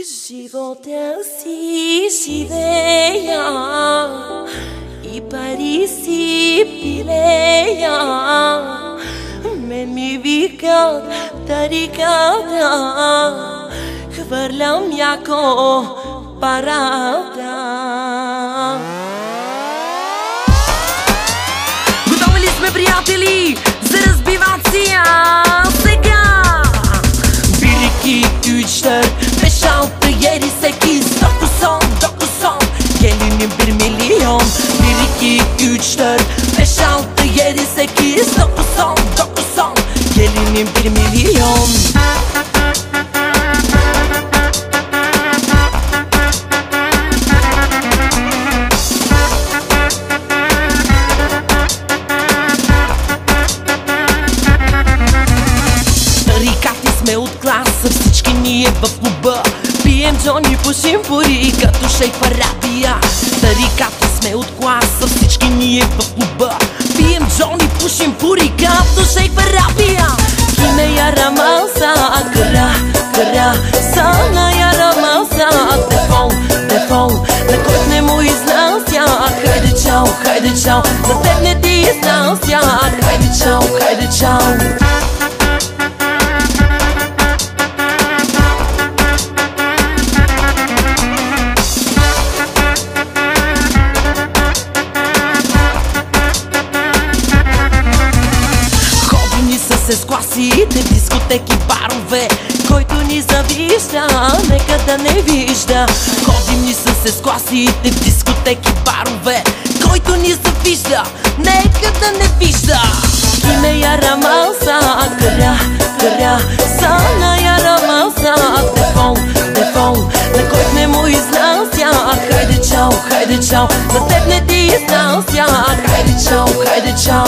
Живота си живея и пари си пилея. Мен ми викат тариката, хвърлям яко парата. Готови ли сме, приятели, за разбивация? Сега! Biriki, üç, dört, beş, altı, yedi, sekiz, dokuz, on, dokuz, on. Gelinim 1 milyon. 1, 2, 3, 4, 5, 6, 7, 8, 9, 10, 9, 10. Gelinim 1 milyon. Тарикати сме от класа, всички ние в клуба. Пием джони, пушим пури, като шейх в Арабия. Тарикати сме от класа, всички ние в клуба. Пием джони, пушим пури, като шейх в Арабия. Кime yaramazsa kıra kıra, sana yaramazsa defol defol. На който не му изнася, хайде чао, хайде чао. На теб не ти изнася, хайде чао, хайде чао. С класите в дискотеки, барове. Който ни завижда, нека да не вижда. Ходим ни с класите в дискотеки, барове. Който ни завижда, нека да не вижда. Kime yaramazsa kıra kıra, sana yaramazsa defol defol. На който не му изнася, хайде чао, хайде чао. На теб не ти изнася, хайде чао, хайде чао.